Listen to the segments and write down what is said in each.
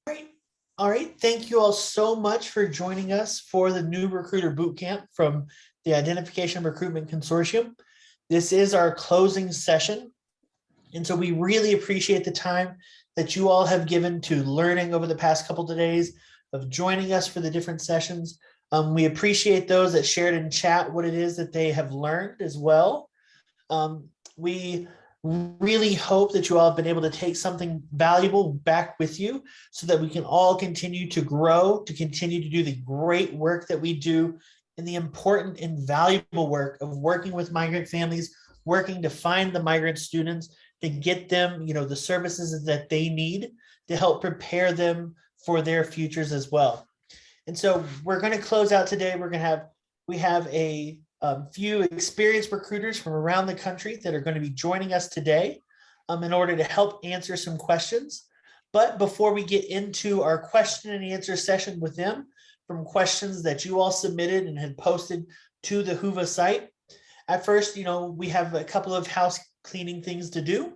right. All right. Thank you all so much for joining us for the new recruiter boot camp from the Identification Recruitment Consortium. This is our closing session. And so we really appreciate the time that you all have given to learning over the past couple of days of joining us for the different sessions. We appreciate those that shared in chat what it is that they have learned as well. We really hope that you all have been able to take something valuable back with you so that we can all continue to grow, to continue to do the great work that we do and the important and valuable work of working with migrant families, working to find the migrant students, to get them, the services that they need to help prepare them for their futures as well. And so we're going to close out today. We have a few experienced recruiters from around the country that are going to be joining us today in order to help answer some questions. But before we get into our question and answer session with them, from questions that you all submitted and had posted to the Whova site, at first, we have a couple of house cleaning things to do.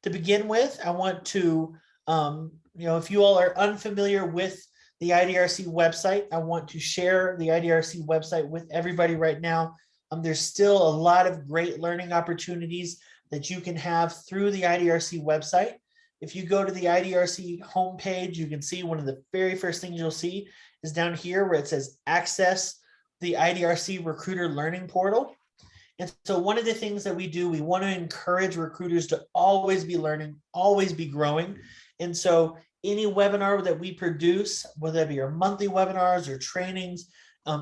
To begin with, I want to, if you all are unfamiliar with the IDRC website, I want to share the IDRC website with everybody right now. There's still a lot of great learning opportunities that you can have through the IDRC website. If you go to the IDRC homepage, you can see one of the very first things you'll see is down here where it says access the IDRC recruiter learning portal. And so one of the things that we do, we want to encourage recruiters to always be learning, always be growing. And so any webinar that we produce, whether it be our monthly webinars or trainings,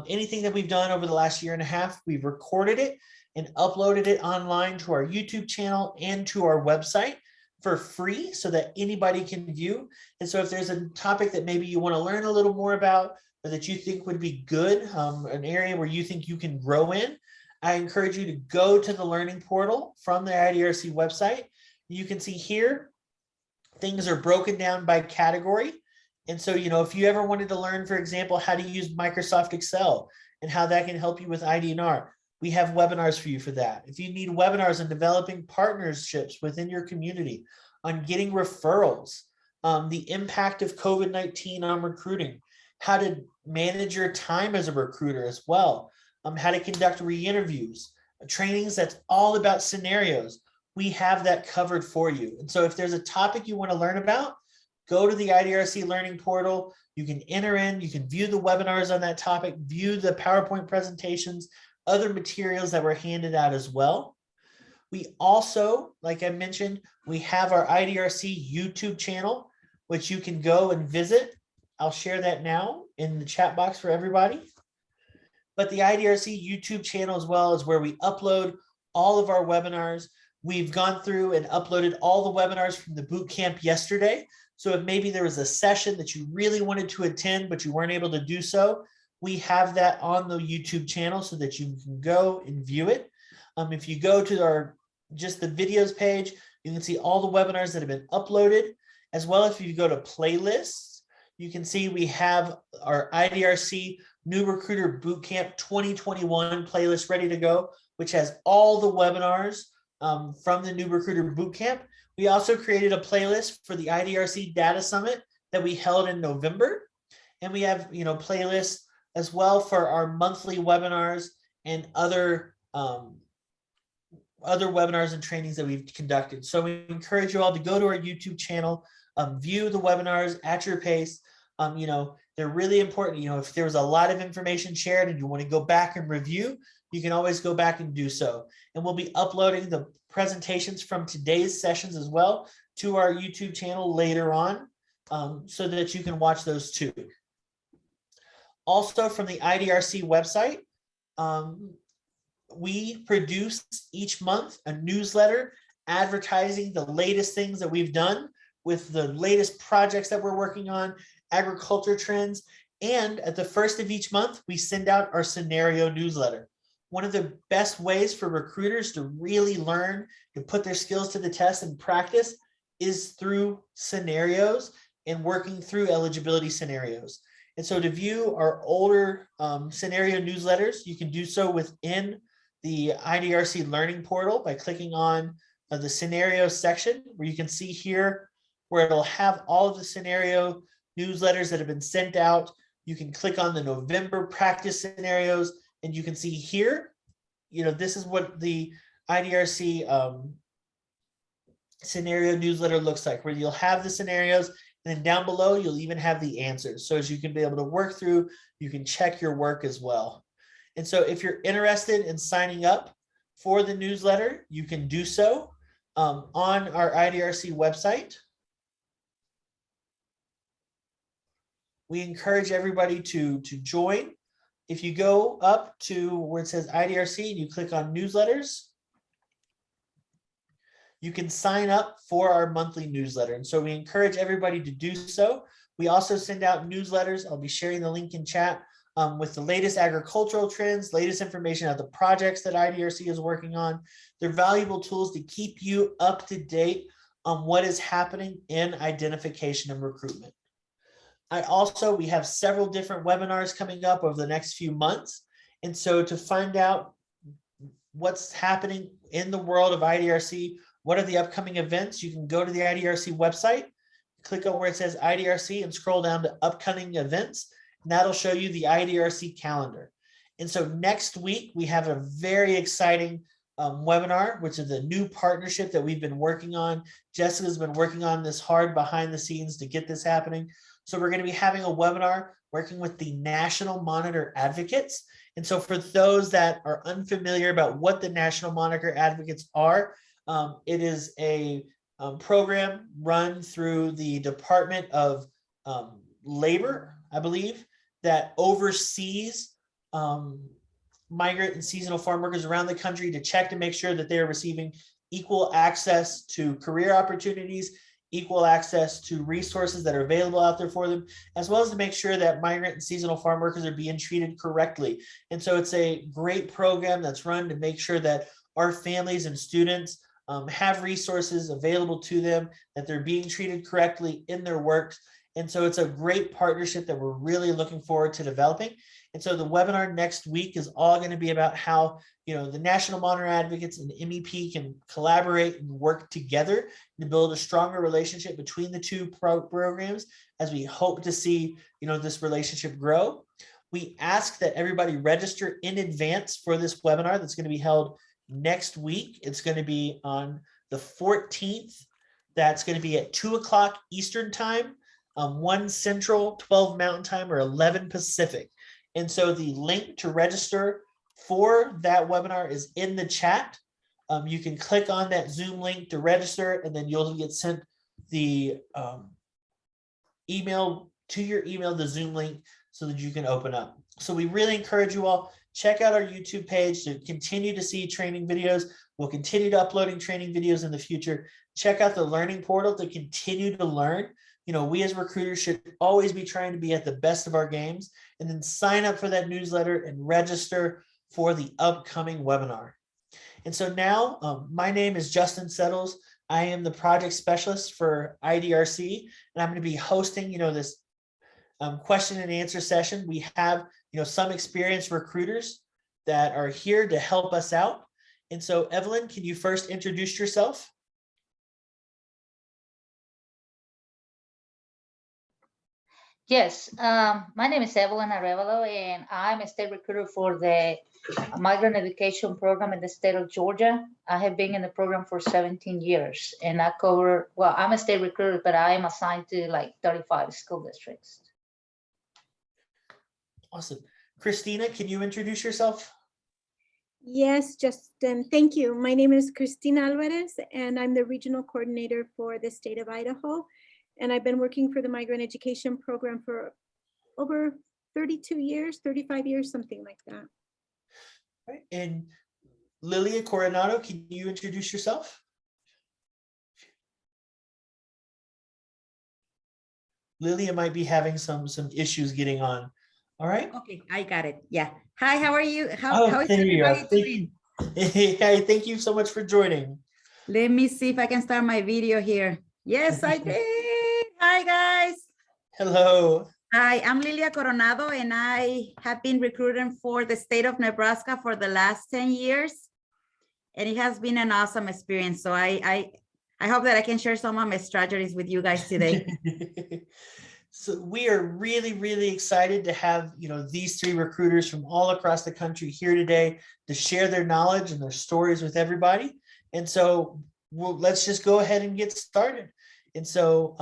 anything that we've done over the last year and a half, we've recorded it and uploaded it online to our YouTube channel and to our website for free so that anybody can view. And so if there's a topic that maybe you want to learn a little more about or that you think would be good, an area where you think you can grow in, I encourage you to go to the learning portal from the IDRC website. You can see here, things are broken down by category. And so, if you ever wanted to learn, for example, how to use Microsoft Excel and how that can help you with ID&R, we have webinars for you for that. If you need webinars on developing partnerships within your community, on getting referrals, the impact of COVID-19 on recruiting, how to manage your time as a recruiter as well, how to conduct re-interviews, trainings that's all about scenarios. We have that covered for you. And so if there's a topic you want to learn about, go to the IDRC learning portal. You can enter in, you can view the webinars on that topic, view the PowerPoint presentations, other materials that were handed out as well. We also, like I mentioned, we have our IDRC YouTube channel, which you can go and visit. I'll share that now in the chat box for everybody. But the IDRC YouTube channel as well is where we upload all of our webinars. We've gone through and uploaded all the webinars from the boot camp yesterday. So if maybe there was a session that you really wanted to attend, but you weren't able to do so, we have that on the YouTube channel so that you can go and view it. If you go to just the videos page, you can see all the webinars that have been uploaded, as well as if you go to playlists, you can see we have our IDRC New Recruiter Bootcamp 2021 playlist ready to go, which has all the webinars from the New Recruiter Bootcamp. We also created a playlist for the IDRC Data Summit that we held in November. And we have, playlists as well for our monthly webinars and other webinars and trainings that we've conducted. So we encourage you all to go to our YouTube channel, view the webinars at your pace. They're really important. If there was a lot of information shared and you want to go back and review, you can always go back and do so. And we'll be uploading the presentations from today's sessions as well to our YouTube channel later on so that you can watch those too. Also from the IDRC website, we produce each month a newsletter advertising the latest things that we've done with the latest projects that we're working on, agriculture trends, and at the first of each month, we send out our scenario newsletter. One of the best ways for recruiters to really learn and put their skills to the test and practice is through scenarios and working through eligibility scenarios. And so to view our older scenario newsletters, you can do so within the IDRC Learning Portal by clicking on the scenario section, where you can see here where it'll have all of the scenario newsletters that have been sent out. You can click on the November practice scenarios, and you can see here, this is what the IDRC scenario newsletter looks like, where you'll have the scenarios, and then down below, you'll even have the answers. So as you can be able to work through, you can check your work as well. And so if you're interested in signing up for the newsletter, you can do so on our IDRC website. We encourage everybody to join. If you go up to where it says IDRC and you click on newsletters, you can sign up for our monthly newsletter. And so we encourage everybody to do so. We also send out newsletters. I'll be sharing the link in chat with the latest agricultural trends, latest information about the projects that IDRC is working on. They're valuable tools to keep you up to date on what is happening in identification and recruitment. We have several different webinars coming up over the next few months. And so to find out what's happening in the world of IDRC, what are the upcoming events, you can go to the IDRC website, click on where it says IDRC and scroll down to upcoming events, and that'll show you the IDRC calendar. And so next week, we have a very exciting webinar, which is a new partnership that we've been working on. Jessica's been working on this hard behind the scenes to get this happening. So we're going to be having a webinar working with the National Monitor Advocates. And so for those that are unfamiliar about what the National Monitor Advocates are, it is a program run through the Department of Labor, I believe, that oversees migrant and seasonal farm workers around the country to check to make sure that they are receiving equal access to career opportunities, equal access to resources that are available out there for them, as well as to make sure that migrant and seasonal farm workers are being treated correctly. And so it's a great program that's run to make sure that our families and students have resources available to them, that they're being treated correctly in their work. And so it's a great partnership that we're really looking forward to developing. And so the webinar next week is all going to be about how, the National Monitor Advocates and MEP can collaborate and work together to build a stronger relationship between the two programs, as we hope to see, this relationship grow. We ask that everybody register in advance for this webinar that's going to be held next week. It's going to be on the 14th. That's going to be at 2 o'clock Eastern time, 1 Central, 12 Mountain Time, or 11 Pacific. And so the link to register for that webinar is in the chat. You can click on that Zoom link to register, and then you'll get sent the email to your email, the Zoom link, so that you can open up. So we really encourage you all, check out our YouTube page to continue to see training videos. We'll continue to uploading training videos in the future. Check out the learning portal to continue to learn. We as recruiters should always be trying to be at the best of our games, and then sign up for that newsletter and register for the upcoming webinar. And so now my name is Justin Settles. I am the project specialist for IDRC, and I'm going to be hosting, this question and answer session. We have, some experienced recruiters that are here to help us out. And so Evelyn, can you first introduce yourself? Yes, my name is Evelyn Arevalo, and I'm a state recruiter for the Migrant Education Program in the state of Georgia. I have been in the program for 17 years, and I cover, I'm a state recruiter, but I am assigned to like 35 school districts. Awesome. Christina, can you introduce yourself? Yes, Justin, thank you. My name is Cristina Alvarez, and I'm the regional coordinator for the state of Idaho. And I've been working for the Migrant Education Program for over 32 years, 35 years, something like that. Right. And Lilia Coronado, can you introduce yourself? Lilia might be having some issues getting on. All right. Okay, I got it. Yeah. Hi, how are you? How is there you everybody go. doing? Hey, thank you so much for joining. Let me see if I can start my video here. Yes, I did. Hi, guys. Hello. Hi, I'm Lilia Coronado, and I have been recruiting for the state of Nebraska for the last 10 years. And it has been an awesome experience. So I hope that I can share some of my strategies with you guys today. So we are really, really excited to have, these three recruiters from all across the country here today to share their knowledge and their stories with everybody. And so let's just go ahead and get started. And so,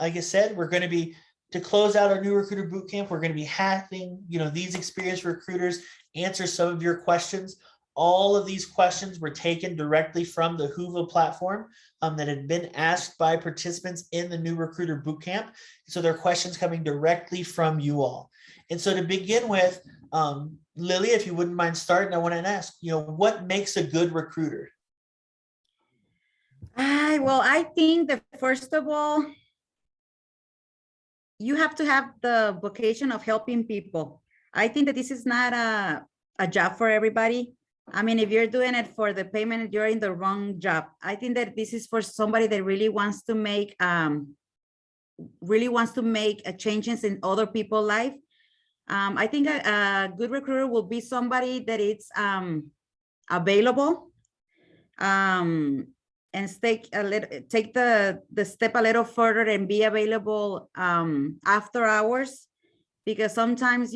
like I said, we're going to be, to close out our new recruiter bootcamp, we're going to be having, these experienced recruiters answer some of your questions. All of these questions were taken directly from the Whova platform that had been asked by participants in the new recruiter bootcamp. So they're questions coming directly from you all. And so to begin with, Lily, if you wouldn't mind starting, I want to ask, what makes a good recruiter? Well, I think that first of all, you have to have the vocation of helping people. I think that this is not a job for everybody. I mean, if you're doing it for the payment, you're in the wrong job. I think that this is for somebody that really wants to make changes in other people's life. I think a good recruiter will be somebody that is available, and take the step a little further and be available after hours, because sometimes,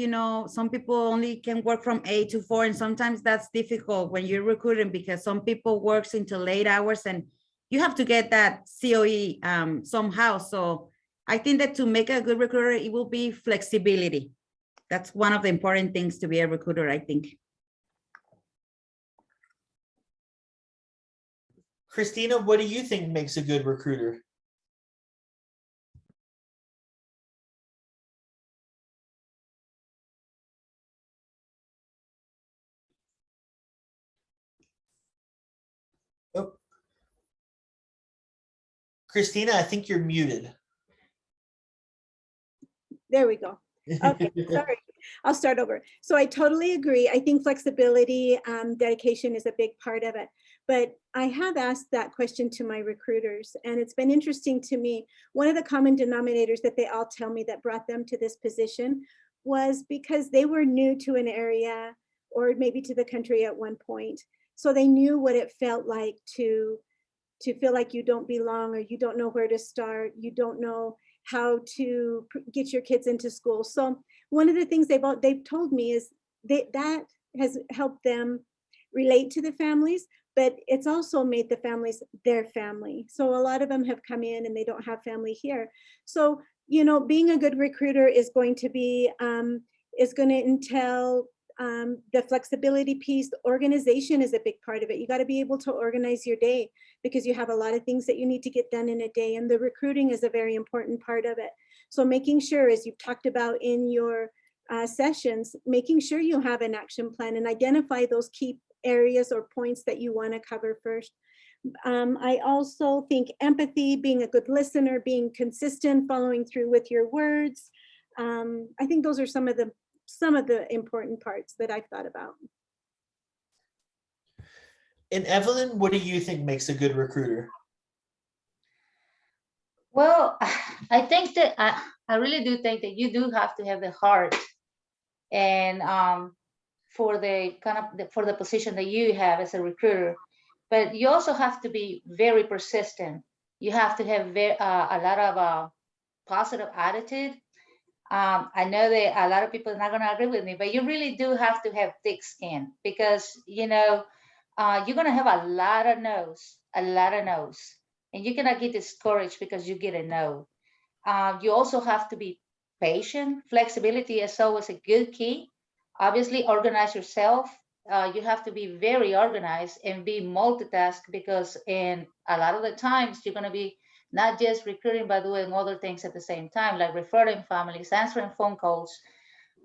some people only can work from 8 to 4, and sometimes that's difficult when you're recruiting, because some people works until late hours and you have to get that COE somehow. So I think that to make a good recruiter, it will be flexibility. That's one of the important things to be a recruiter, I think. Christina, what do you think makes a good recruiter? Oh. Christina, I think you're muted. There we go. Okay, sorry. I'll start over. So I totally agree. I think flexibility, dedication is a big part of it. But I have asked that question to my recruiters, and it's been interesting to me. One of the common denominators that they all tell me that brought them to this position was because they were new to an area or maybe to the country at one point. So they knew what it felt like to feel like you don't belong, or you don't know where to start. You don't know how to get your kids into school. So one of the things they've told me is that has helped them relate to the families, but it's also made the families their family. So a lot of them have come in and they don't have family here. So, being a good recruiter is going to be, is going to entail the flexibility piece. Organization is a big part of it. You got to be able to organize your day, because you have a lot of things that you need to get done in a day, and the recruiting is a very important part of it. So making sure, as you've talked about in your sessions, making sure you have an action plan and identify those key areas or points that you want to cover first. I also think empathy, being a good listener, being consistent, following through with your words. I think those are some of the important parts that I've thought about. And Evelyn, what do you think makes a good recruiter? Well, I think that I really do think that you do have to have the heart, and for the position that you have as a recruiter, but you also have to be very persistent. You have to have a lot of positive attitude. I know that a lot of people are not going to agree with me, but you really do have to have thick skin, because you're going to have a lot of no's, and you cannot get discouraged because you get a no. You also have to be patient. Flexibility is always a good key. Obviously, organize yourself. You have to be very organized and be multitask, because in a lot of the times you're going to be not just recruiting, but doing other things at the same time, like referring families, answering phone calls.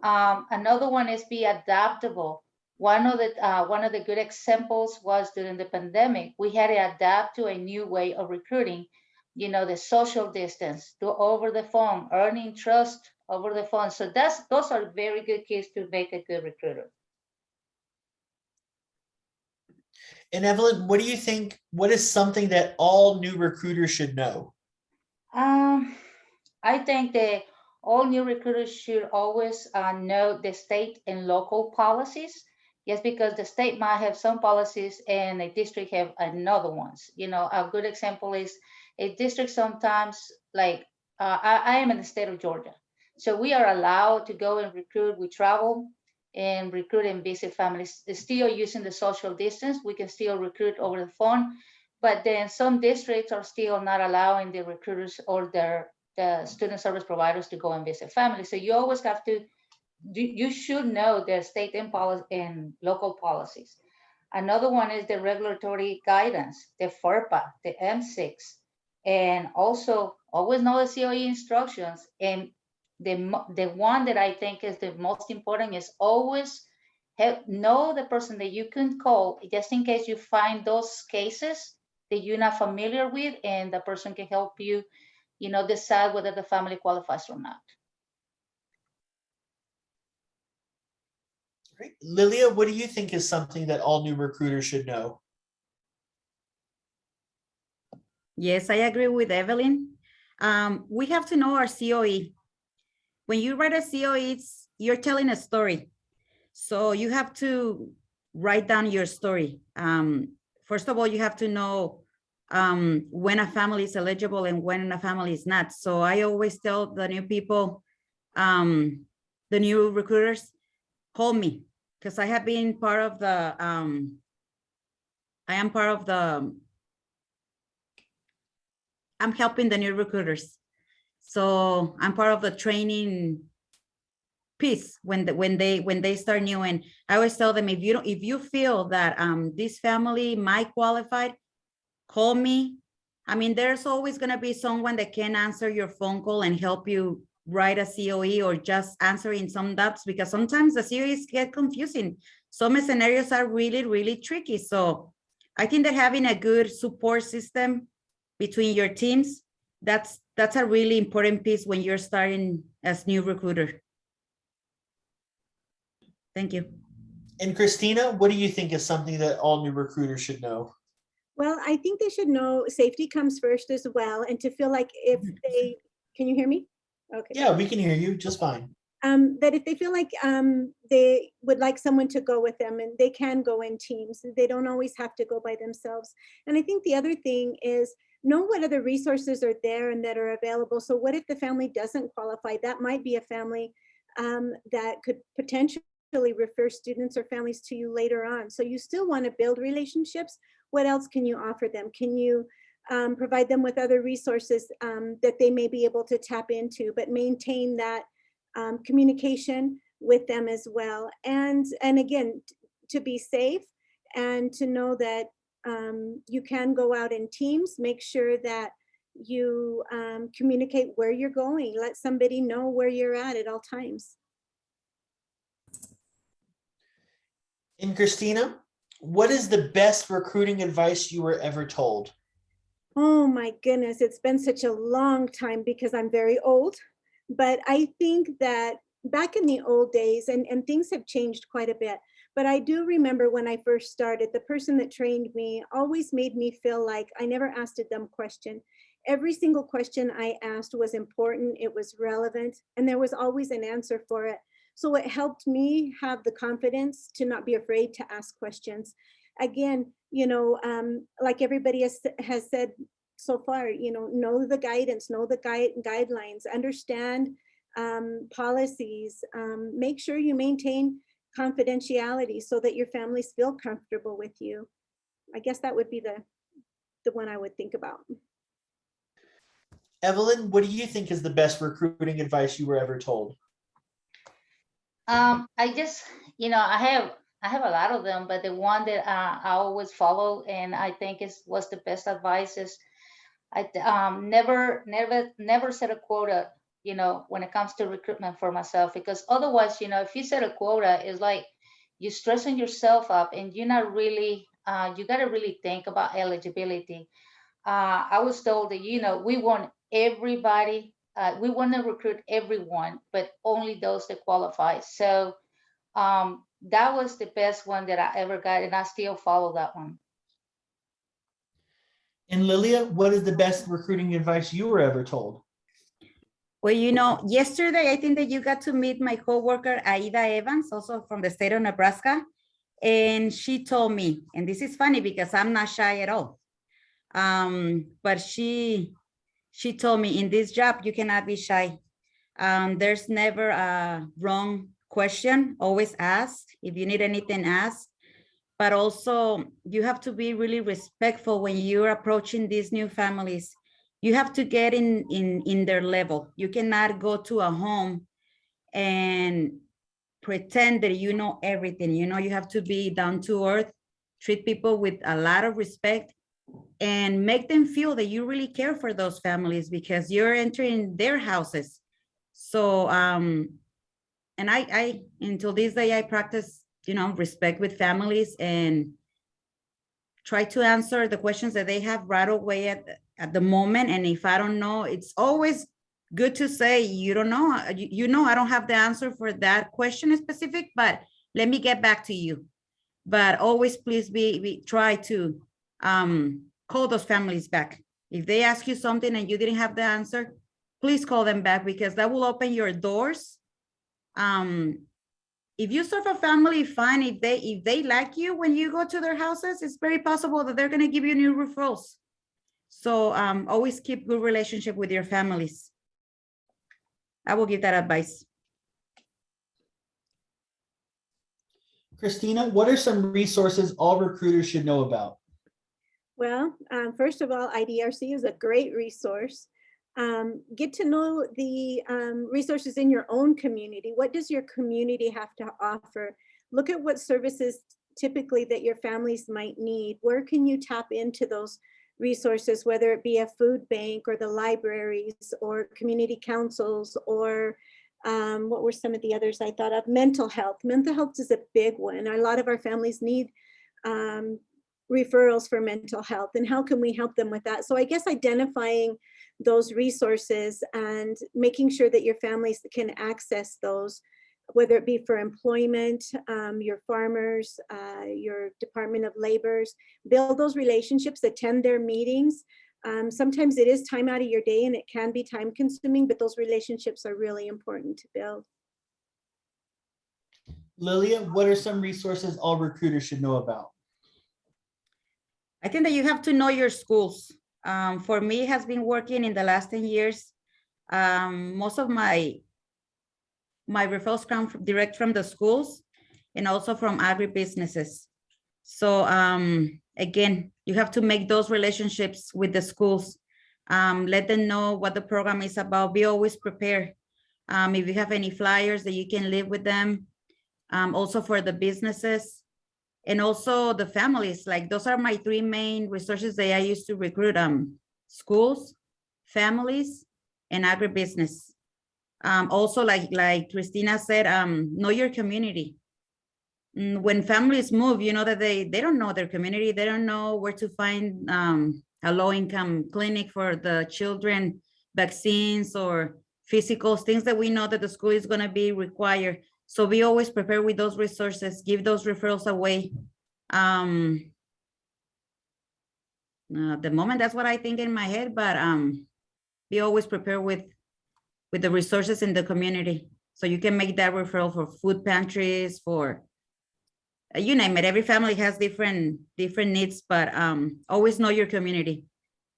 Another one is be adaptable. One of the good examples was during the pandemic. We had to adapt to a new way of recruiting. The social distance, over the phone, earning trust over the phone. So those are very good keys to make a good recruiter. And Evelyn, what do you think? What is something that all new recruiters should know? I think that all new recruiters should always know the state and local policies. Yes, because the state might have some policies and a district have another ones. A good example is a district sometimes, like I am in the state of Georgia. So we are allowed to go and recruit. We travel and recruit and visit families. Still using the social distance. We can still recruit over the phone, but then some districts are still not allowing the recruiters or the student service providers to go and visit families. So you always have to, you should know the state and local policies. Another one is the regulatory guidance, the FERPA, the M6, and also always know the COE instructions. And the one that I think is the most important is always know the person that you can call just in case you find those cases that you're not familiar with, and the person can help you, decide whether the family qualifies or not. Great. Lilia, what do you think is something that all new recruiters should know? Yes, I agree with Evelyn. We have to know our COE. When you write a COE, you're telling a story. So you have to write down your story. First of all, you have to know when a family is eligible and when a family is not. So I always tell the new people, the new recruiters, call me, because I have been part of the, I'm helping the new recruiters. So I'm part of the training piece when they start new. And I always tell them, if you feel that this family might qualify, call me. I mean, there's always going to be someone that can answer your phone call and help you write a COE or just answering some doubts, because sometimes the COEs get confusing. Some scenarios are really, really tricky. So I think that having a good support system between your teams, that's a really important piece when you're starting as new recruiter. Thank you. And Christina, what do you think is something that all new recruiters should know? Well, I think they should know safety comes first as well, and to feel like if they, can you hear me? Okay. Yeah, we can hear you just fine. That if they feel like they would like someone to go with them, and they can go in teams, they don't always have to go by themselves. And I think the other thing is know what other resources are there and that are available. So what if the family doesn't qualify? That might be a family that could potentially refer students or families to you later on. So you still want to build relationships. What else can you offer them? Can you provide them with other resources that they may be able to tap into, but maintain that communication with them as well. And again, to be safe and to know that you can go out in teams, make sure that you communicate where you're going, let somebody know where you're at all times. And Christina, what is the best recruiting advice you were ever told? Oh my goodness, it's been such a long time because I'm very old. But I think that back in the old days, and things have changed quite a bit, but I do remember when I first started, the person that trained me always made me feel like I never asked a dumb question. Every single question I asked was important, it was relevant, and there was always an answer for it. So it helped me have the confidence to not be afraid to ask questions. Again, like everybody has said so far, know the guidance, know the guidelines, understand policies, make sure you maintain confidentiality so that your families feel comfortable with you. I guess that would be the one I would think about. Evelyn, what do you think is the best recruiting advice you were ever told? I just, I have a lot of them, but the one that I always follow and I think was the best advice is I never set a quota, when it comes to recruitment for myself, because otherwise, if you set a quota, it's like you're stressing yourself up and you're not really, you got to really think about eligibility. I was told that, we want everybody, we want to recruit everyone, but only those that qualify. So that was the best one that I ever got, and I still follow that one. And Lilia, what is the best recruiting advice you were ever told? Well, yesterday, I think that you got to meet my coworker, Aida Evans, also from the state of Nebraska. And she told me, and this is funny because I'm not shy at all. But she she told me, in this job, you cannot be shy. There's never a wrong question, always ask. If you need anything, ask. But also you have to be really respectful when you're approaching these new families. You have to get in their level. You cannot go to a home and pretend that you know everything. You know, you have to be down to earth, treat people with a lot of respect, and make them feel that you really care for those families because you're entering their houses. So, and I until this day, I practice, you know, respect with families and try to answer the questions that they have right away at the moment. And if I don't know, it's always good to say, you don't know, you know, I don't have the answer for that question specific, but let me get back to you. But always please try to call those families back. If they ask you something and you didn't have the answer, please call them back because that will open your doors. If you serve a family, fine. If they like you when you go to their houses, it's very possible that they're going to give you new referrals. So always keep good relationship with your families. I will give that advice. Christina, what are some resources all recruiters should know about? Well, first of all, IDRC is a great resource. Get to know the resources in your own community. What does your community have to offer? Look at what services typically that your families might need. Where can you tap into those resources, whether it be a food bank or the libraries or community councils or what were some of the others I thought of? Mental health. Mental health is a big one. A lot of our families need referrals for mental health, and how can we help them with that? So I guess identifying those resources and making sure that your families can access those, whether it be for employment, your farmers, your Department of Labor's, build those relationships, attend their meetings. Sometimes it is time out of your day and it can be time consuming, but those relationships are really important to build. Lilia, what are some resources all recruiters should know about? I think that you have to know your schools. For me, it has been working in the last 10 years. Most of my referrals come direct from the schools and also from agribusinesses. So again, you have to make those relationships with the schools. Let them know what the program is about. Be always prepared. If you have any flyers that you can leave with them. Also for the businesses. And also the families, like those are my three main resources that I used to recruit, schools, families, and agribusiness. Also, like Christina said, know your community. When families move, you know that they don't know their community. They don't know where to find a low-income clinic for the children, vaccines or physicals, things that we know that the school is going to be required. So be always prepared with those resources, give those referrals away. At the moment, that's what I think in my head, but be always prepared with the resources in the community. So you can make that referral for food pantries, for you name it. Every family has different needs, but always know your community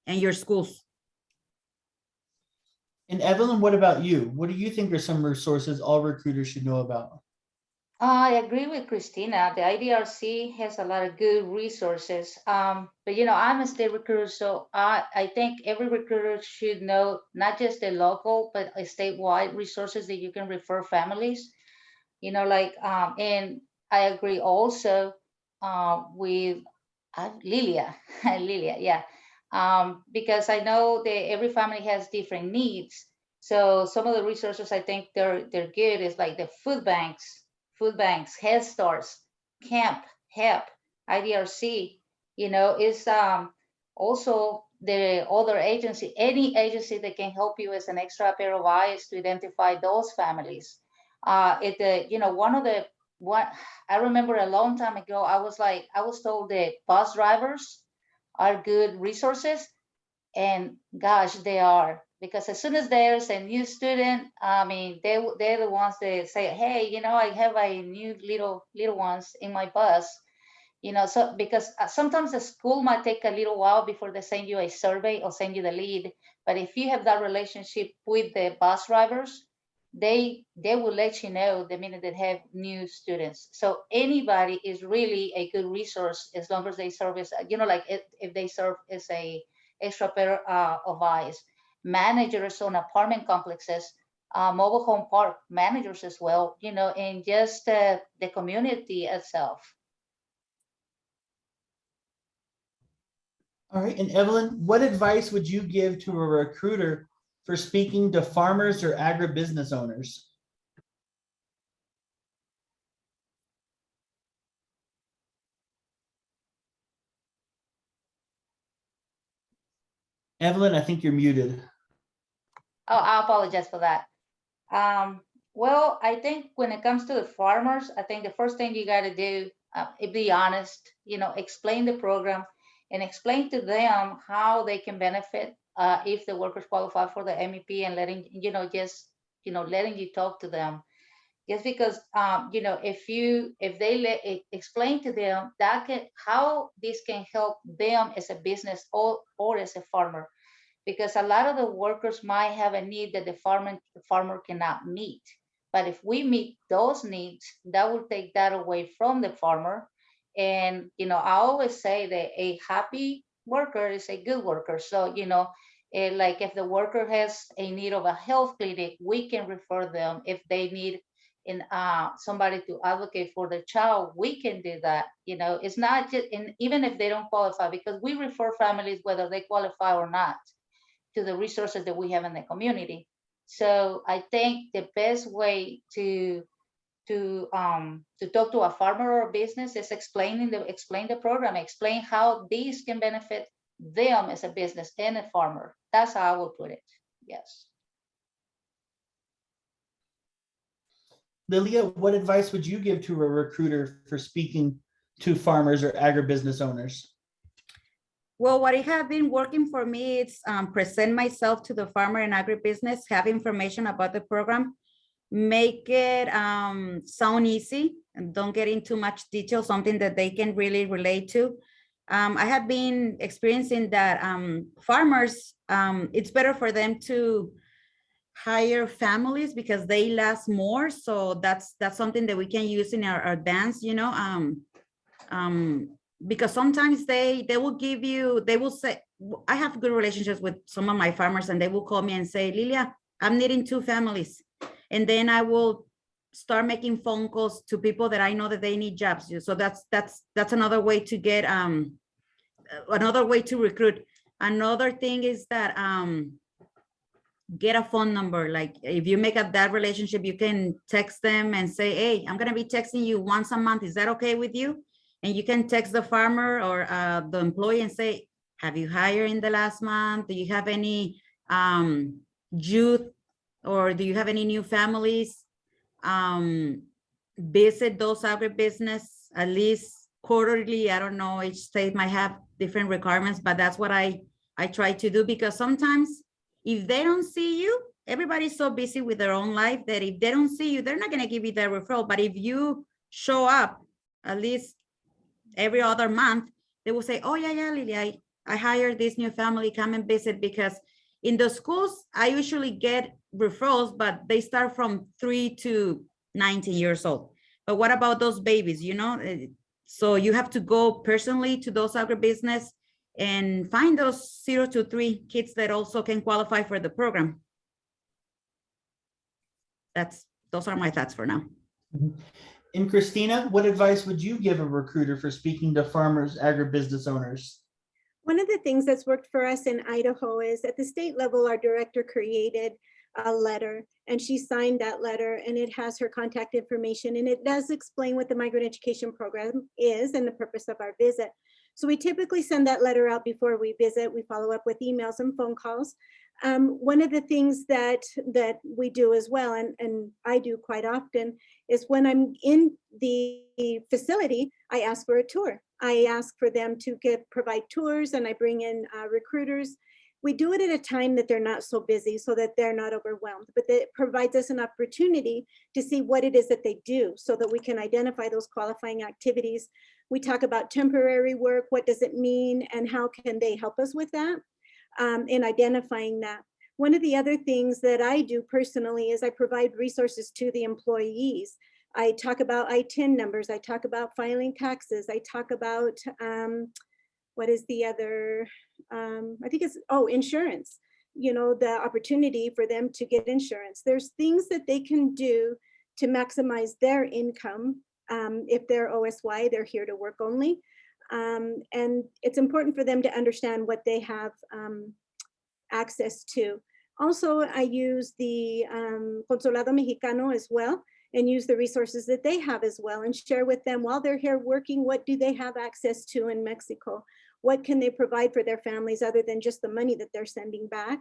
and your schools. And Evelyn, what about you? What do you think are some resources all recruiters should know about? I agree with Christina. The IDRC has a lot of good resources. But you know, I'm a state recruiter, so I think every recruiter should know not just the local, but a statewide resources that you can refer families. You know, like and I agree also with Lilia, Lilia, yeah. Because I know that every family has different needs. So some of the resources I think they're good is like the food banks, head starts, camp, HEP, IDRC. You know, is also the other agency, any agency that can help you as an extra pair of eyes to identify those families. You know, one I remember a long time ago, I was told that bus drivers are good resources, and gosh, they are, because as soon as there's a new student, I mean, they're the ones that say, hey, you know, I have a new little ones in my bus, So because sometimes the school might take a little while before they send you a survey or send you the lead. But if you have that relationship with the bus drivers, they will let you know the minute they have new students. So anybody is really a good resource as long as they serve as, like if they serve as a extra pair of eyes. Managers on apartment complexes, mobile home park managers as well, and just the community itself. All right, and Evelyn, what advice would you give to a recruiter for speaking to farmers or agribusiness owners? Evelyn, I think you're muted. Oh, I apologize for that. Well, I think when it comes to the farmers, I think the first thing you got to do is be honest, explain the program and explain to them how they can benefit if the workers qualify for the MEP, and letting, letting you talk to them. Just because, if they explain to them how this can help them as a business or as a farmer, because a lot of the workers might have a need that the farmer cannot meet. But if we meet those needs, that will take that away from the farmer. And I always say that a happy worker is a good worker. So like if the worker has a need of a health clinic, we can refer them. If they need somebody to advocate for their child, we can do that. It's not just, and even if they don't qualify, because we refer families whether they qualify or not to the resources that we have in the community. So I think the best way to talk to a farmer or a business is explain the program, explain how these can benefit them as a business and a farmer. That's how I would put it. Yes. Lilia, what advice would you give to a recruiter for speaking to farmers or agribusiness owners? Well, what I have been working for me is present myself to the farmer and agribusiness, have information about the program, make it sound easy, and don't get into much detail, something that they can really relate to. I have been experiencing that farmers, it's better for them to hire families because they last more. So that's something that we can use in our dance, because sometimes they will give you, they will say, I have good relationships with some of my farmers, and they will call me and say, Lilia, I'm needing 2 families. And then I will start making phone calls to people that I know that they need jobs. So that's another way to get, another way to recruit. Another thing is that get a phone number. Like if you make up that relationship, you can text them and say, hey, I'm going to be texting you once a month. Is that okay with you? And you can text the farmer or the employee and say, have you hired in the last month? Do you have any youth, or do you have any new families? Visit those agribusiness at least quarterly. I don't know, each state might have different requirements, but that's what I try to do, because sometimes if they don't see you, everybody's so busy with their own life that if they don't see you, they're not going to give you that referral. But if you show up at least every other month, they will say, oh yeah, Lily, I hired this new family, come and visit. Because in the schools, I usually get referrals, but they start from 3 to 19 years old. But what about those babies, So you have to go personally to those agribusiness and find those 0 to 3 kids that also can qualify for the program. Those are my thoughts for now. And Christina, what advice would you give a recruiter for speaking to farmers, agribusiness owners? One of the things that's worked for us in Idaho is at the state level, our director created a letter and she signed that letter, and it has her contact information, and it does explain what the migrant education program is and the purpose of our visit. So we typically send that letter out before we visit. We follow up with emails and phone calls. One of the things that we do as well, and I do quite often, is when I'm in the facility, I ask for a tour. I ask for them to provide tours, and I bring in recruiters. We do it at a time that they're not so busy so that they're not overwhelmed, but that provides us an opportunity to see what it is that they do so that we can identify those qualifying activities. We talk about temporary work, what does it mean, and how can they help us with that, in identifying that. One of the other things that I do personally is I provide resources to the employees. I talk about ITIN numbers, I talk about filing taxes, I talk about, what is the other, I think it's, insurance. You know, the opportunity for them to get insurance. There's things that they can do to maximize their income. If they're OSY, they're here to work only. And it's important for them to understand what they have access to. Also, I use the Consulado Mexicano as well, and use the resources that they have as well, and share with them while they're here working, what do they have access to in Mexico? What can they provide for their families other than just the money that they're sending back?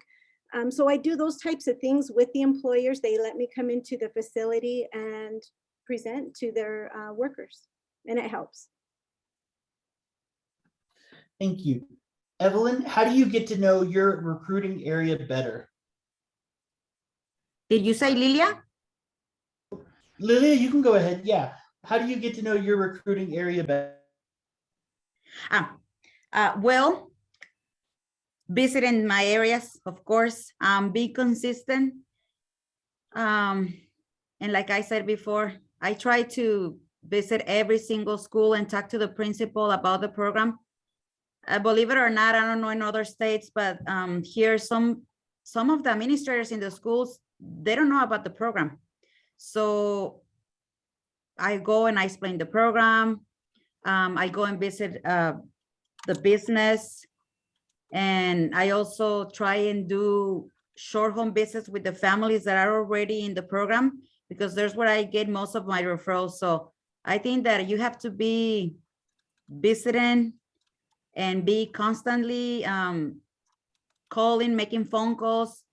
So I do those types of things with the employers. They let me come into the facility and present to their workers, and it helps. Thank you. Evelyn, how do you get to know your recruiting area better? Did you say Lilia? Lilia, you can go ahead. Yeah. How do you get to know your recruiting area better? Well, visiting my areas, of course, be consistent. And like I said before, I try to visit every single school and talk to the principal about the program. Believe it or not, I don't know in other states, but here some of the administrators in the schools, they don't know about the program. So I go and I explain the program. I go and visit the business, and I also try and do short home visits with the families that are already in the program, because there's where I get most of my referrals. So I think that you have to be visiting and be constantly calling, making phone calls,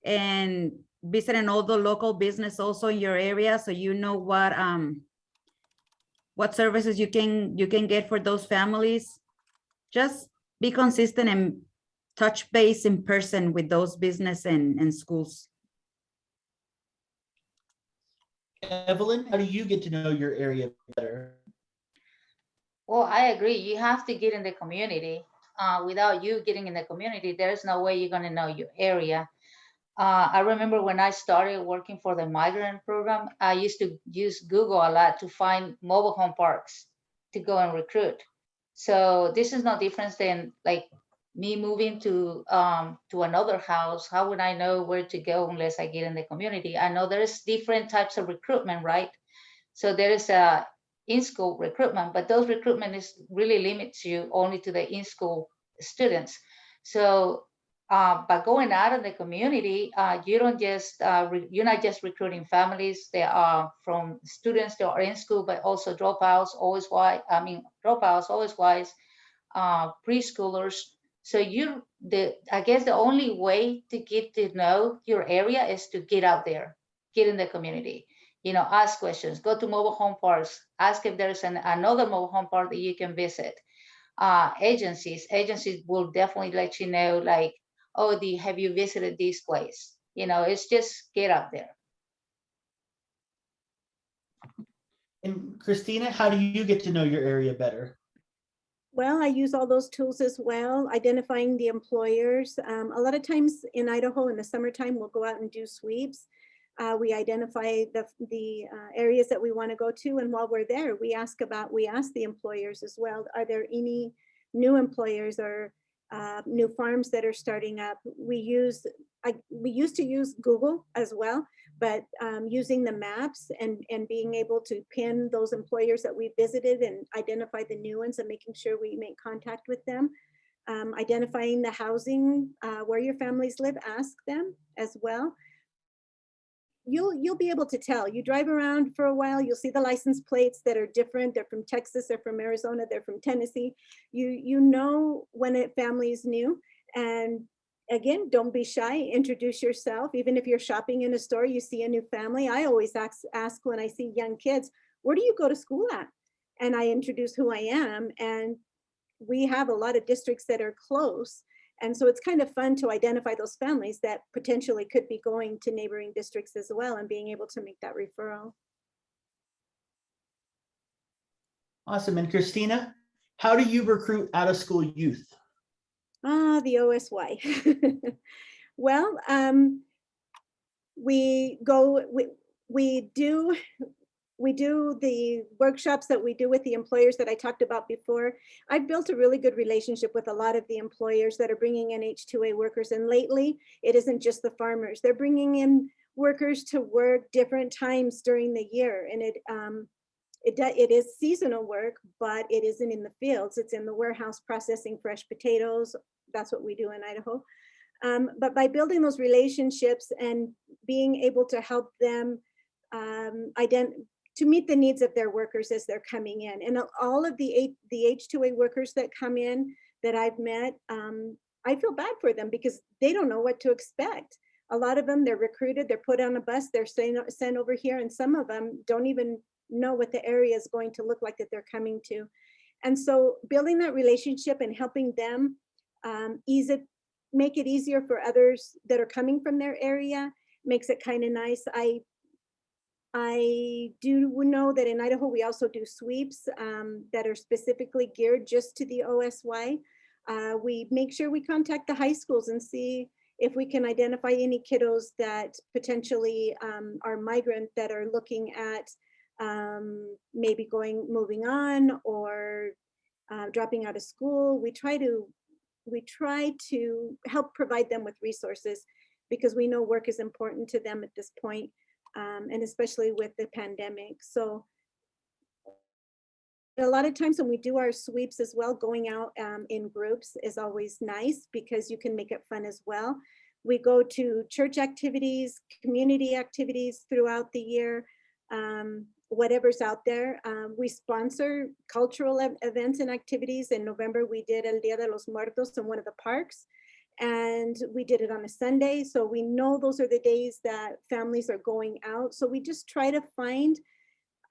and visiting all the local business also in your area, so you know what services you can get for those families. Just be consistent and touch base in person with those business and schools. Evelyn, how do you get to know your area better? Well, I agree. You have to get in the community. Without you getting in the community, there's no way you're going to know your area. I remember when I started working for the migrant program, I used to use Google a lot to find mobile home parks to go and recruit. So this is no different than like me moving to another house. How would I know where to go unless I get in the community? I know there's different types of recruitment, right? So there is a in-school recruitment, but those recruitment is really limits you only to the in-school students. So by going out in the community, you're not just recruiting families that are from students that are in school, but also dropouts, always wise, preschoolers. So I guess the only way to get to know your area is to get out there, get in the community, ask questions, go to mobile home parks, ask if there's another mobile home park that you can visit. Agencies will definitely let you know, like, oh, have you visited this place? It's just get out there. And Christina, how do you get to know your area better? Well, I use all those tools as well, identifying the employers. A lot of times in Idaho in the summertime, we'll go out and do sweeps. We identify the areas that we want to go to, and while we're there, we ask the employers as well. Are there any new employers or new farms that are starting up? We used to use Google as well, but using the maps and being able to pin those employers that we visited and identify the new ones and making sure we make contact with them. Identifying the housing where your families live, ask them as well. You'll be able to tell. You drive around for a while, you'll see the license plates that are different. They're from Texas, they're from Arizona, they're from Tennessee. You know when a family is new. And again, don't be shy, introduce yourself. Even if you're shopping in a store, you see a new family. I always ask when I see young kids, where do you go to school at? And I introduce who I am. And we have a lot of districts that are close. And so it's kind of fun to identify those families that potentially could be going to neighboring districts as well and being able to make that referral. Awesome. And Christina, how do you recruit out-of-school youth? The OSY. Well, we do the workshops that we do with the employers that I talked about before. I've built a really good relationship with a lot of the employers that are bringing in H-2A workers. And lately, it isn't just the farmers. They're bringing in workers to work different times during the year. And it is seasonal work, but it isn't in the fields. It's in the warehouse processing fresh potatoes. That's what we do in Idaho. But by building those relationships and being able to help them to meet the needs of their workers as they're coming in. And all of the H-2A workers that come in that I've met, I feel bad for them because they don't know what to expect. A lot of them, they're recruited, they're put on a bus, they're sent over here, and some of them don't even know what the area is going to look like that they're coming to. And so building that relationship and helping them make it easier for others that are coming from their area makes it kind of nice. I do know that in Idaho, we also do sweeps that are specifically geared just to the OSY. We make sure we contact the high schools and see if we can identify any kiddos that potentially are migrant that are looking at maybe moving on or dropping out of school. We try to help provide them with resources because we know work is important to them at this point. And especially with the pandemic. So a lot of times when we do our sweeps as well, going out in groups is always nice because you can make it fun as well. We go to church activities, community activities throughout the year, whatever's out there. We sponsor cultural events and activities. In November, we did El Dia de los Muertos in one of the parks. And we did it on a Sunday. So we know those are the days that families are going out. So we just try to find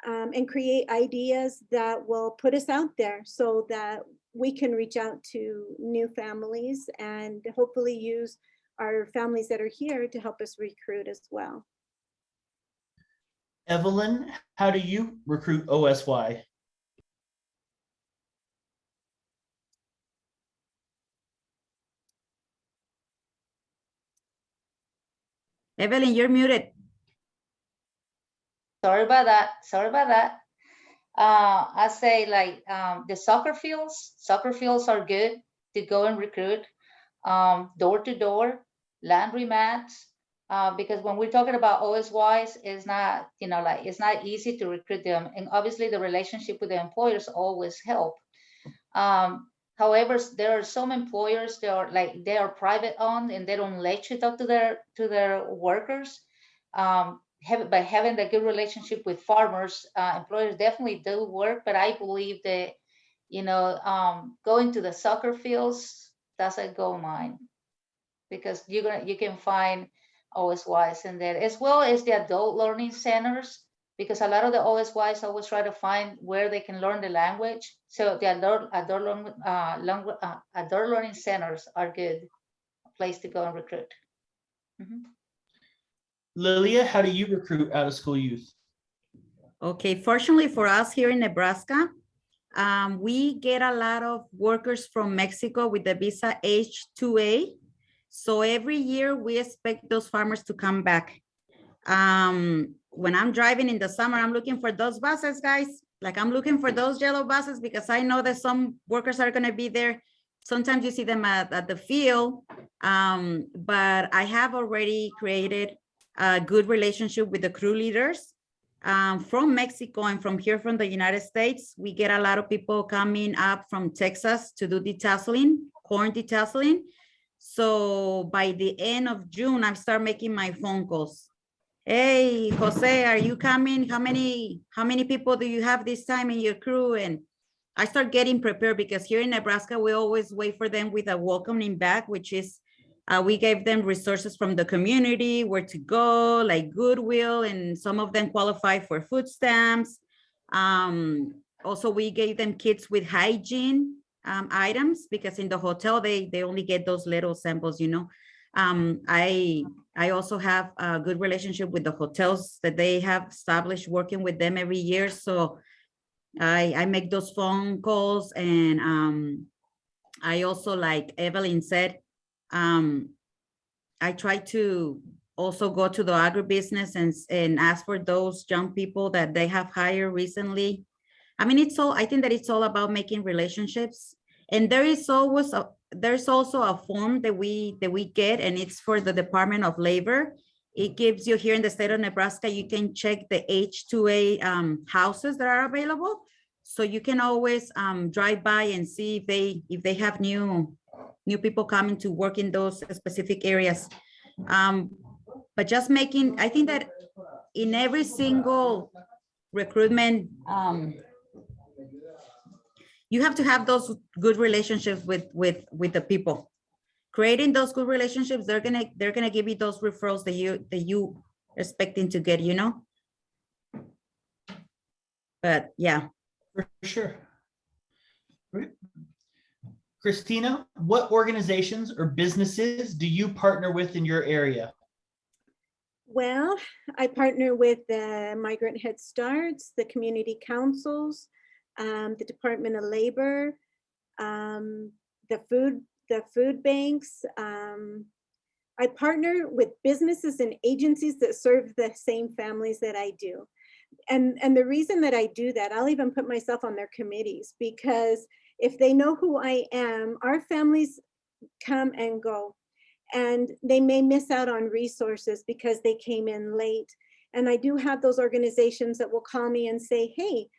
and create ideas that will put us out there so that we can reach out to new families and hopefully use our families that are here to help us recruit as well. Evelyn, how do you recruit OSY? Evelyn, you're muted. Sorry about that. I say like the soccer fields are good to go and recruit, door to door, laundry mats, because when we're talking about OSYs, it's not, it's not easy to recruit them. And obviously the relationship with the employers always help. However, there are some employers that are they are private owned and they don't let you talk to their workers. By having the good relationship with farmers, employers definitely do work. But I believe that going to the soccer fields, that's a gold mine because you can find OSYs in there, as well as the adult learning centers, because a lot of the OSYs always try to find where they can learn the language. So the adult learning centers are good place to go and recruit. Mm-hmm. Lilia, how do you recruit out-of-school youth? Okay, fortunately for us here in Nebraska, we get a lot of workers from Mexico with the visa H-2A. So every year we expect those farmers to come back. When I'm driving in the summer, I'm looking for those buses, guys. Like I'm looking for those yellow buses because I know that some workers are gonna be there. Sometimes you see them at the field, but I have already created a good relationship with the crew leaders from Mexico and from here from the United States. We get a lot of people coming up from Texas to do detasseling, corn detasseling. So by the end of June, I start making my phone calls. Hey, Jose, are you coming? How many people do you have this time in your crew? And I start getting prepared because here in Nebraska, we always wait for them with a welcoming back, which is we gave them resources from the community, where to go, like Goodwill, and some of them qualify for food stamps. Also, we gave them kits with hygiene items because in the hotel, they only get those little samples, I also have a good relationship with the hotels that they have established working with them every year. So I make those phone calls, and I also, like Evelyn said, I try to also go to the agribusiness and ask for those young people that they have hired recently. I mean, I think that it's all about making relationships. And there's also a form that we get, and it's for the Department of Labor. It gives you, here in the state of Nebraska, you can check the H-2A houses that are available. So you can always drive by and see if they have new people coming to work in those specific areas. But just making, I think that in every single recruitment, you have to have those good relationships with the people. Creating those good relationships, they're gonna give you those referrals that you expecting to get, you know. But yeah. For sure. Great. Christina, what organizations or businesses do you partner with in your area? Well, I partner with the Migrant Head Starts, the community councils, the Department of Labor, the food banks. I partner with businesses and agencies that serve the same families that I do. And the reason that I do that, I'll even put myself on their committees, because if they know who I am, our families come and go, and they may miss out on resources because they came in late. And I do have those organizations that will call me and say, hey,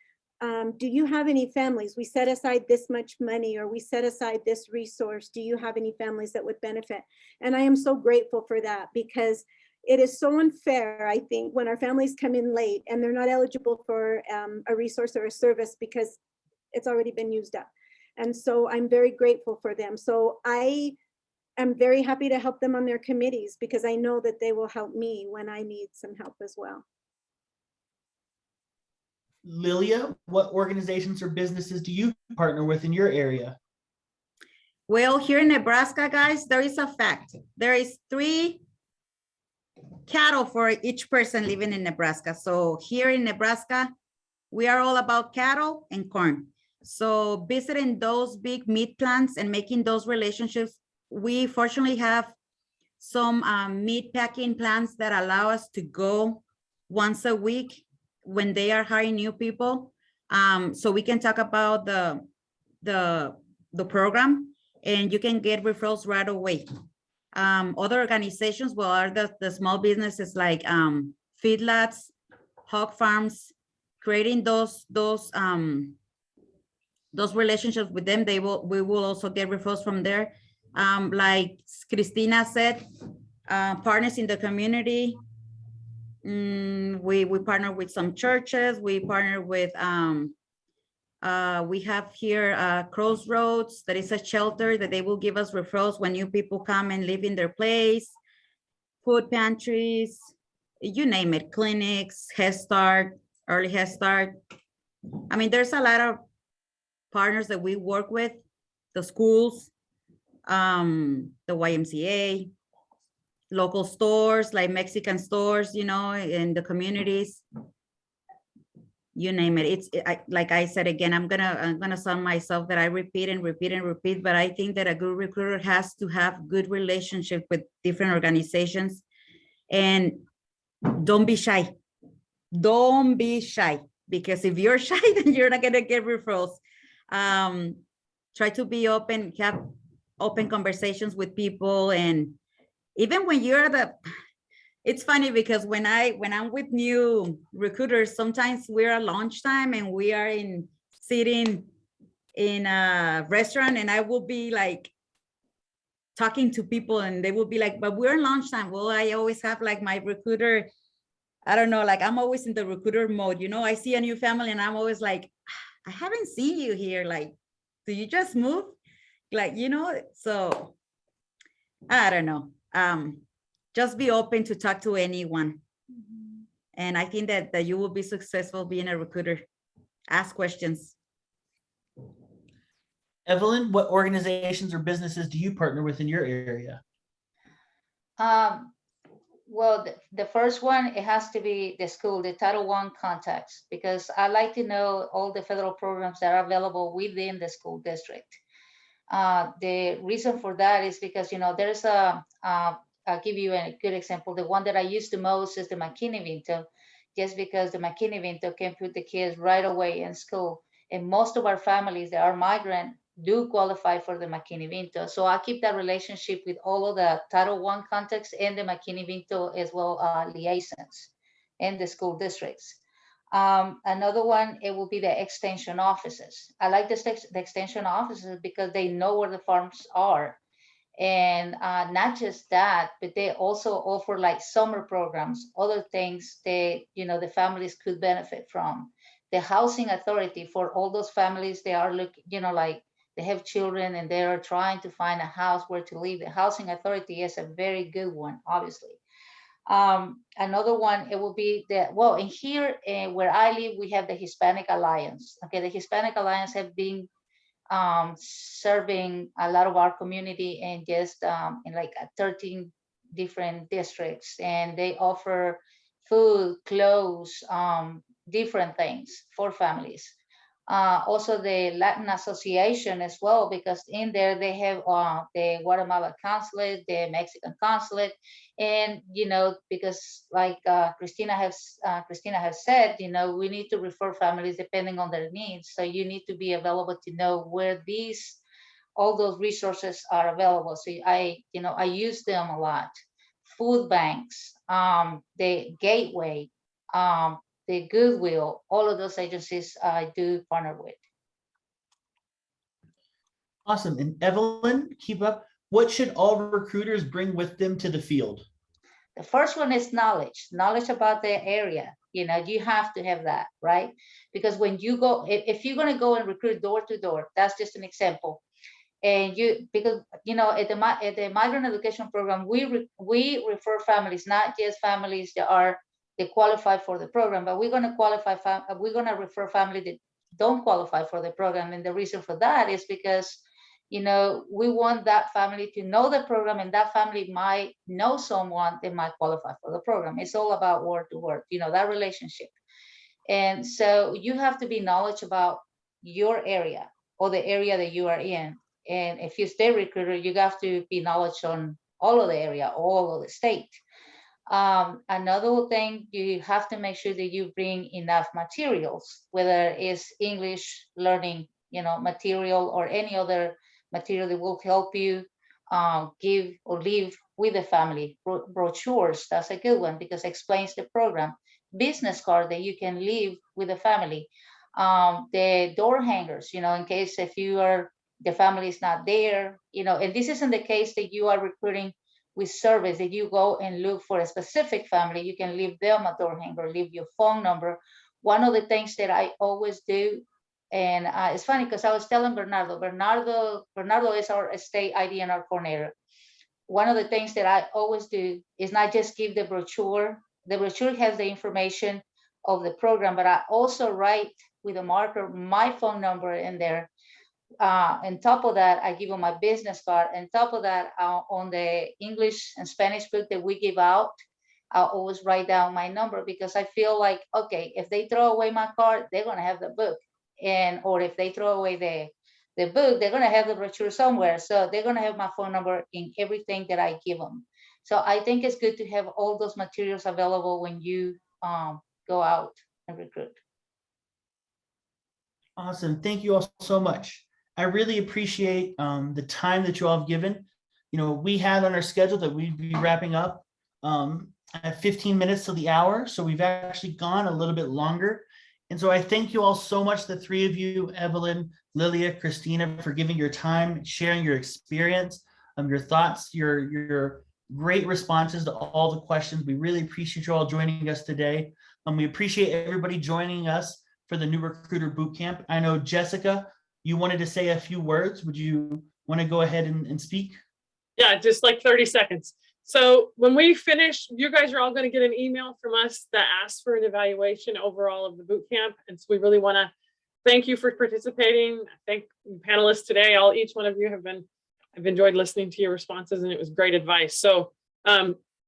do you have any families? We set aside this much money, or we set aside this resource. Do you have any families that would benefit? And I am so grateful for that, because it is so unfair, I think, when our families come in late and they're not eligible for a resource or a service because it's already been used up. And so I'm very grateful for them. So I am very happy to help them on their committees, because I know that they will help me when I need some help as well. Lilia, what organizations or businesses do you partner with in your area? Well, here in Nebraska, guys, there is a fact. There is 3 cattle for each person living in Nebraska. So here in Nebraska, we are all about cattle and corn. So visiting those big meat plants and making those relationships, we fortunately have some meat packing plants that allow us to go once a week when they are hiring new people. So we can talk about the program, and you can get referrals right away. Other organizations, well, are the small businesses like feedlots, hog farms, creating those relationships with them. We will also get referrals from there. Like Christina said, partners in the community. We partner with some churches. We partner with, we have here Crossroads, that is a shelter that they will give us referrals when new people come and live in their place. Food pantries, you name it, clinics, Head Start, early Head Start. I mean, there's a lot of partners that we work with, the schools, the YMCA, local stores like Mexican stores, you know, in the communities, you name it. Like I said, again, I'm gonna sound myself that I repeat and repeat and repeat, but I think that a good recruiter has to have good relationship with different organizations. And don't be shy. Don't be shy, because if you're shy, then you're not gonna get referrals. Try to be open, have open conversations with people. And even when it's funny, because when I'm with new recruiters, sometimes we're at lunchtime and we are sitting in a restaurant, and I will be like talking to people, and they will be like, but we're in lunchtime. Well, I always have like my recruiter, I don't know, like I'm always in the recruiter mode, you know. I see a new family and I'm always like, I haven't seen you here. Like, do you just move? Like, you know, so I don't know. Just be open to talk to anyone. And I think that you will be successful being a recruiter. Ask questions. Evelyn, what organizations or businesses do you partner with in your area? Well, the first one, it has to be the school, the Title I context, because I like to know all the federal programs that are available within the school district. The reason for that is because, you know, there's I'll give you a good example. The one that I use the most is the McKinney Vinto, just because the McKinney Vinto can put the kids right away in school. And most of our families that are migrant do qualify for the McKinney Vinto. So I keep that relationship with all of the Title I context and the McKinney Vinto as well, liaisons in the school districts. Another one, it will be the extension offices. I like the extension offices because they know where the farms are. And not just that, but they also offer like summer programs, other things that, you know, the families could benefit from. The housing authority for all those families, they are looking, you know, like they have children and they are trying to find a house where to live. The housing authority is a very good one, obviously. Another one, it will be well, in here where I live, we have the Hispanic Alliance. Okay, the Hispanic Alliance have been serving a lot of our community and just in like 13 different districts, and they offer food, clothes, different things for families. Also the Latin Association as well, because in there they have the Guatemala consulate, the Mexican consulate, and you know, because like Christina has said, you know, we need to refer families depending on their needs. So you need to be available to know where all those resources are available. So I use them a lot. Food banks, the Gateway, the Goodwill, all of those agencies I do partner with. Awesome. And Evelyn, keep up. What should all recruiters bring with them to the field? The first one is knowledge about the area. You know, you have to have that, right? Because when you go, if you're going to go and recruit door to door, that's just an example. And because you know, at the migrant education program, we refer families, not just families that qualify for the program, but we're going to refer families that don't qualify for the program. And the reason for that is because, you know, we want that family to know the program, and that family might know someone that might qualify for the program. It's all about word to word, you know, that relationship. And so you have to be knowledgeable about your area or the area that you are in. And if you stay recruiter, you have to be knowledgeable on all of the area, all of the state. Another thing, you have to make sure that you bring enough materials, whether it's English learning, you know, material or any other material that will help you give or live with the family. Brochures, that's a good one because it explains the program. Business card that you can leave with the family. The door hangers, you know, in case if the family is not there, you know, and this isn't the case that you are recruiting with service, that you go and look for a specific family, you can leave them a door hanger, leave your phone number. One of the things that I always do, and it's funny because I was telling Bernardo is our state ID and our coordinator. One of the things that I always do is not just give the brochure. The brochure has the information of the program, but I also write with a marker my phone number in there. On top of that, I give them my business card. On top of that, on the English and Spanish book that we give out, I'll always write down my number because I feel like, okay, if they throw away my card, they're going to have the book. Or if they throw away the book, they're going to have the brochure somewhere. So they're going to have my phone number in everything that I give them. So I think it's good to have all those materials available when you go out and recruit. Awesome. Thank you all so much. I really appreciate the time that you all have given. You know, we had on our schedule that we'd be wrapping up at 15 minutes to the hour. So we've actually gone a little bit longer. And so I thank you all so much, the three of you, Evelyn, Lilia, Christina, for giving your time, sharing your experience, your thoughts, your great responses to all the questions. We really appreciate you all joining us today. We appreciate everybody joining us for the New Recruiter Bootcamp. I know, Jessica, you wanted to say a few words. Would you want to go ahead and speak? Yeah, just like 30 seconds. So when we finish, you guys are all going to get an email from us that asks for an evaluation overall of the boot camp. And so we really want to thank you for participating. Thank panelists today. Each one of you I've enjoyed listening to your responses, and it was great advice. So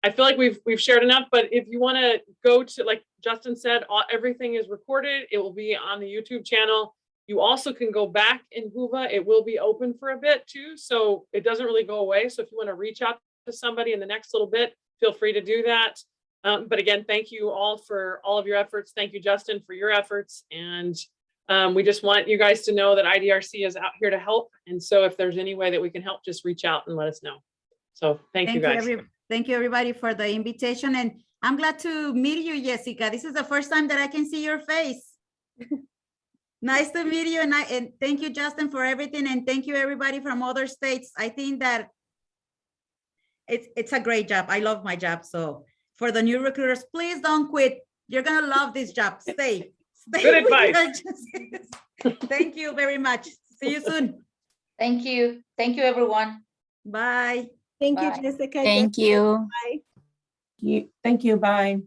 I feel like we've shared enough, but if you want to go to, like Justin said, everything is recorded. It will be on the YouTube channel. You also can go back in Whova. It will be open for a bit too, so it doesn't really go away. So if you want to reach out to somebody in the next little bit, feel free to do that. But again, thank you all for all of your efforts. Thank you, Justin, for your efforts. And we just want you guys to know that IDRC is out here to help. And so if there's any way that we can help, just reach out and let us know. So thank you guys. Thank you everybody for the invitation, and I'm glad to meet you, Jessica. This is the first time that I can see your face. Nice to meet you, and thank you, Justin, for everything, and thank you everybody from other states. I think that it's a great job. I love my job. So for the new recruiters, please don't quit. You're gonna love this job. Stay. Good advice. Thank you very much. See you soon. Thank you. Thank you, everyone. Bye. Thank you, Bye. Jessica. Thank you. Bye. Thank you. Bye.